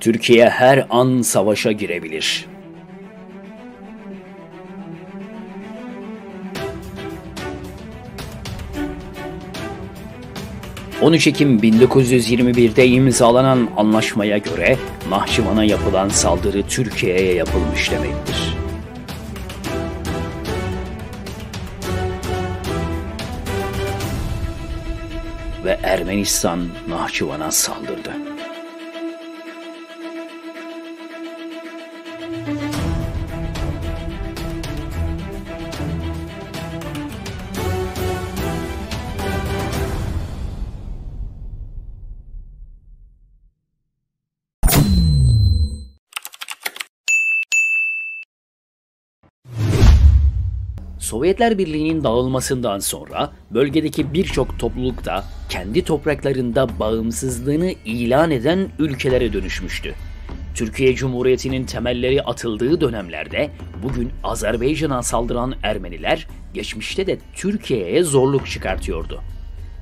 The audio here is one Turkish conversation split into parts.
Türkiye her an savaşa girebilir. ...13 Ekim 1921'de imzalanan anlaşmaya göre... ...Nahçıvan'a yapılan saldırı Türkiye'ye yapılmış demektir. Ve Ermenistan Nahçıvan'a saldırdı. Sovyetler Birliği'nin dağılmasından sonra bölgedeki birçok topluluk da kendi topraklarında bağımsızlığını ilan eden ülkelere dönüşmüştü. Türkiye Cumhuriyeti'nin temelleri atıldığı dönemlerde bugün Azerbaycan'a saldıran Ermeniler geçmişte de Türkiye'ye zorluk çıkartıyordu.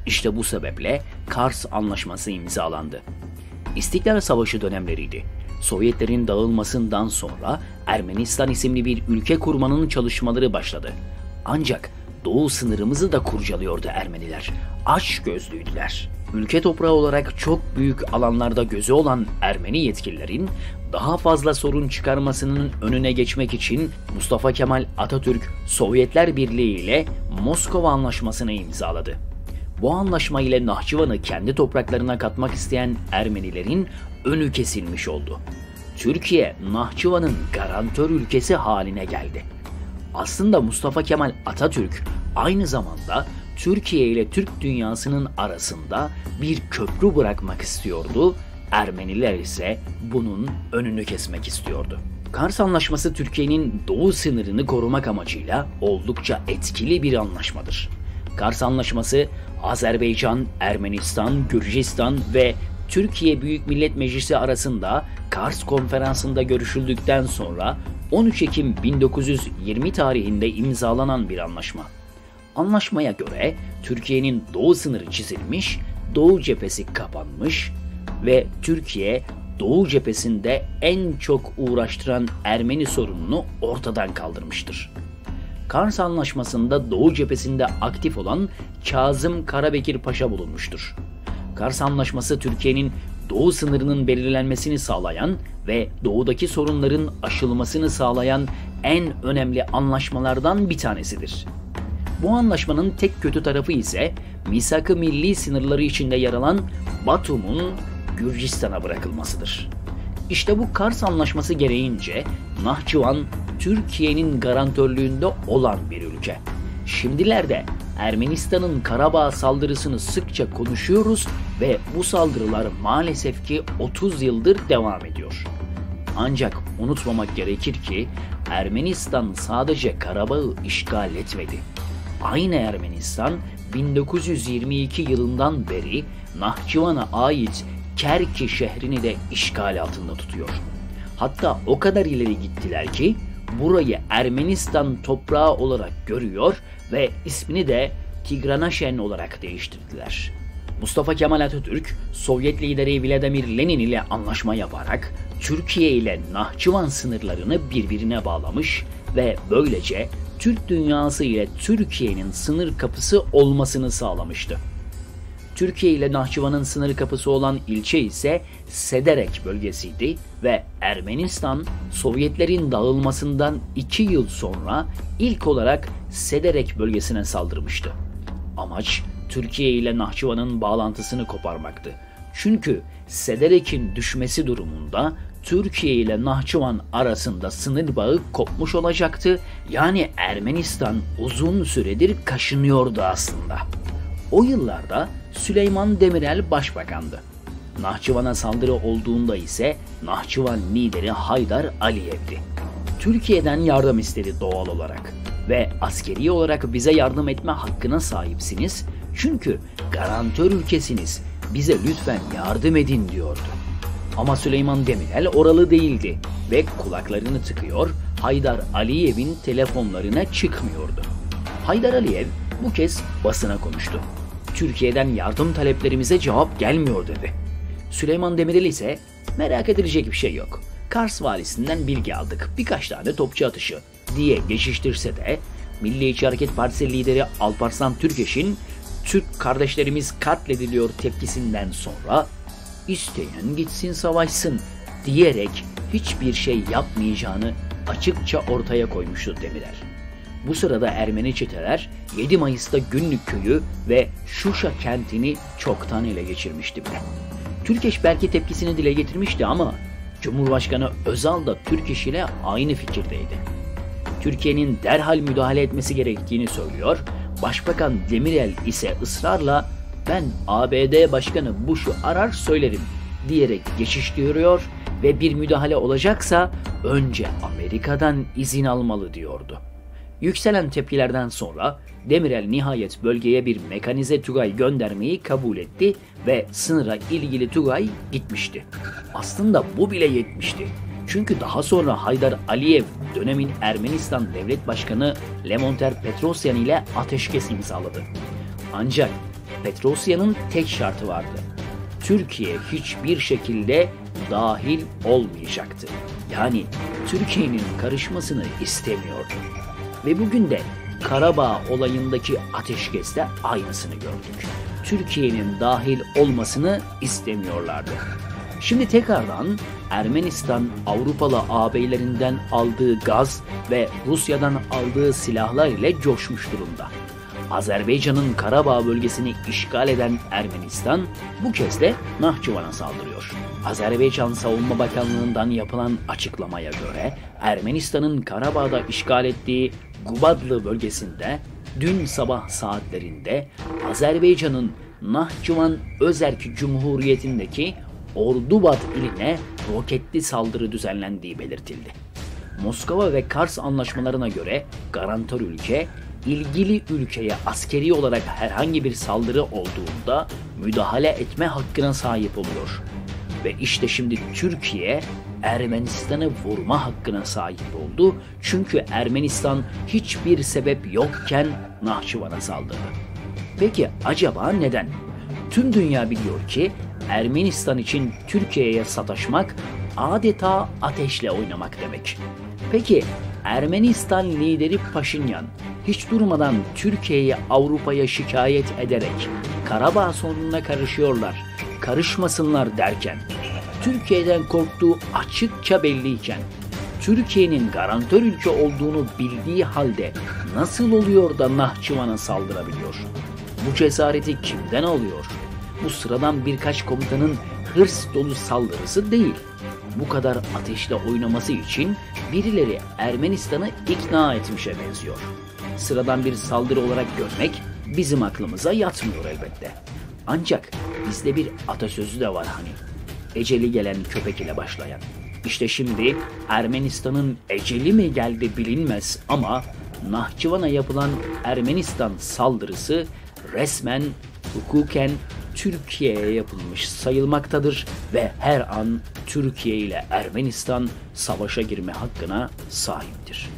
İşte bu sebeple Kars Anlaşması imzalandı. İstiklal Savaşı dönemleriydi. Sovyetlerin dağılmasından sonra Ermenistan isimli bir ülke kurmanın çalışmaları başladı. Ancak doğu sınırımızı da kurcalıyordu Ermeniler. Açgözlüydüler. Ülke toprağı olarak çok büyük alanlarda gözü olan Ermeni yetkililerin daha fazla sorun çıkarmasının önüne geçmek için Mustafa Kemal Atatürk Sovyetler Birliği ile Moskova Anlaşması'nı imzaladı. Bu anlaşma ile Nahçıvan'ı kendi topraklarına katmak isteyen Ermenilerin önü kesilmiş oldu. Türkiye, Nahçıvan'ın garantör ülkesi haline geldi. Aslında Mustafa Kemal Atatürk aynı zamanda Türkiye ile Türk dünyasının arasında bir köprü bırakmak istiyordu. Ermeniler ise bunun önünü kesmek istiyordu. Kars Anlaşması Türkiye'nin doğu sınırını korumak amacıyla oldukça etkili bir anlaşmadır. Kars Anlaşması, Azerbaycan, Ermenistan, Gürcistan ve Türkiye Büyük Millet Meclisi arasında Kars Konferansı'nda görüşüldükten sonra 13 Ekim 1920 tarihinde imzalanan bir anlaşma. Anlaşmaya göre Türkiye'nin doğu sınırı çizilmiş, doğu cephesi kapanmış ve Türkiye doğu cephesinde en çok uğraştıran Ermeni sorununu ortadan kaldırmıştır. Kars Anlaşması'nda Doğu cephesinde aktif olan Kazım Karabekir Paşa bulunmuştur. Kars Anlaşması Türkiye'nin Doğu sınırının belirlenmesini sağlayan ve Doğu'daki sorunların aşılmasını sağlayan en önemli anlaşmalardan bir tanesidir. Bu anlaşmanın tek kötü tarafı ise Misak-ı Milli sınırları içinde yer alan Batum'un Gürcistan'a bırakılmasıdır. İşte bu Kars Anlaşması gereğince Nahçıvan Türkiye'nin garantörlüğünde olan bir ülke. Şimdilerde Ermenistan'ın Karabağ saldırısını sıkça konuşuyoruz ve bu saldırılar maalesef ki 30 yıldır devam ediyor. Ancak unutmamak gerekir ki Ermenistan sadece Karabağ'ı işgal etmedi. Aynı Ermenistan 1922 yılından beri Nahçıvan'a ait Kerki şehrini de işgal altında tutuyor. Hatta o kadar ileri gittiler ki burayı Ermenistan toprağı olarak görüyor ve ismini de Tigranaşen olarak değiştirdiler. Mustafa Kemal Atatürk, Sovyet lideri Vladimir Lenin ile anlaşma yaparak Türkiye ile Nahçıvan sınırlarını birbirine bağlamış ve böylece Türk dünyası ile Türkiye'nin sınır kapısı olmasını sağlamıştı. Türkiye ile Nahçıvan'ın sınır kapısı olan ilçe ise Sederek bölgesiydi ve Ermenistan, Sovyetlerin dağılmasından 2 yıl sonra ilk olarak Sederek bölgesine saldırmıştı. Amaç, Türkiye ile Nahçıvan'ın bağlantısını koparmaktı. Çünkü Sederek'in düşmesi durumunda Türkiye ile Nahçıvan arasında sınır bağı kopmuş olacaktı. Yani Ermenistan uzun süredir kaşınıyordu aslında. O yıllarda Süleyman Demirel başbakandı. Nahçıvan'a saldırı olduğunda ise Nahçıvan lideri Haydar Aliyev'di. Türkiye'den yardım istedi doğal olarak ve askeri olarak bize yardım etme hakkına sahipsiniz çünkü garantör ülkesiniz, bize lütfen yardım edin diyordu. Ama Süleyman Demirel oralı değildi ve kulaklarını tıkıyor, Haydar Aliyev'in telefonlarına çıkmıyordu. Haydar Aliyev bu kez basına konuştu. Türkiye'den yardım taleplerimize cevap gelmiyor dedi. Süleyman Demirel ise Merak edilecek bir şey yok. Kars valisinden bilgi aldık. Birkaç tane topçu atışı diye geçiştirse de Milliyetçi Hareket Partisi lideri Alparslan Türkeş'in Türk kardeşlerimiz katlediliyor tepkisinden sonra isteyen gitsin savaşsın diyerek hiçbir şey yapmayacağını açıkça ortaya koymuştu Demirel. Bu sırada Ermeni çeteler 7 Mayıs'ta Günlük köyü ve Şuşa kentini çoktan ele geçirmişti bile. Türkeş belki tepkisini dile getirmişti ama Cumhurbaşkanı Özal da Türkeş ile aynı fikirdeydi. Türkiye'nin derhal müdahale etmesi gerektiğini söylüyor, Başbakan Demirel ise ısrarla ben ABD Başkanı Bush'u arar söylerim diyerek geçiştiriyor ve bir müdahale olacaksa önce Amerika'dan izin almalı diyordu. Yükselen tepkilerden sonra Demirel nihayet bölgeye bir mekanize Tugay göndermeyi kabul etti ve sınıra ilgili Tugay gitmişti. Aslında bu bile yetmişti. Çünkü daha sonra Haydar Aliyev dönemin Ermenistan Devlet Başkanı Lemonter Petrosyan ile ateşkes imzaladı. Ancak Petrosyan'ın tek şartı vardı. Türkiye hiçbir şekilde dahil olmayacaktı. Yani Türkiye'nin karışmasını istemiyordu. Ve bugün de Karabağ olayındaki ateşkeste aynısını gördük. Türkiye'nin dahil olmasını istemiyorlardı. Şimdi tekrardan Ermenistan Avrupalı ağabeylerinden aldığı gaz ve Rusya'dan aldığı silahlar ile coşmuş durumda. Azerbaycan'ın Karabağ bölgesini işgal eden Ermenistan bu kez de Nahçıvan'a saldırıyor. Azerbaycan Savunma Bakanlığı'ndan yapılan açıklamaya göre Ermenistan'ın Karabağ'da işgal ettiği Gubadlı bölgesinde dün sabah saatlerinde Azerbaycan'ın Nahçıvan Özerk Cumhuriyeti'ndeki Ordubat iline roketli saldırı düzenlendiği belirtildi. Moskova ve Kars anlaşmalarına göre garantör ülke, ilgili ülkeye askeri olarak herhangi bir saldırı olduğunda müdahale etme hakkına sahip oluyor. Ve işte şimdi Türkiye Ermenistan'ı vurma hakkına sahip oldu. Çünkü Ermenistan hiçbir sebep yokken Nahçıvan'a saldırdı. Peki acaba neden? Tüm dünya biliyor ki Ermenistan için Türkiye'ye sataşmak adeta ateşle oynamak demek. Peki Ermenistan lideri Paşinyan hiç durmadan Türkiye'yi Avrupa'ya şikayet ederek Karabağ sorununa karışıyorlar, karışmasınlar derken, Türkiye'den korktuğu açıkça belliyken, Türkiye'nin garantör ülke olduğunu bildiği halde nasıl oluyor da Nahçıvan'a saldırabiliyor? Bu cesareti kimden alıyor? Bu sıradan birkaç komutanın hırs dolu saldırısı değil. Bu kadar ateşle oynaması için birileri Ermenistan'ı ikna etmişe benziyor. Sıradan bir saldırı olarak görmek bizim aklımıza yatmıyor elbette. Ancak bizde bir atasözü de var hani. Eceli gelen köpek ile başlayan. İşte şimdi Ermenistan'ın eceli mi geldi bilinmez ama Nahçıvan'a yapılan Ermenistan saldırısı resmen hukuken Türkiye'ye yapılmış sayılmaktadır ve her an Türkiye ile Ermenistan savaşa girme hakkına sahiptir.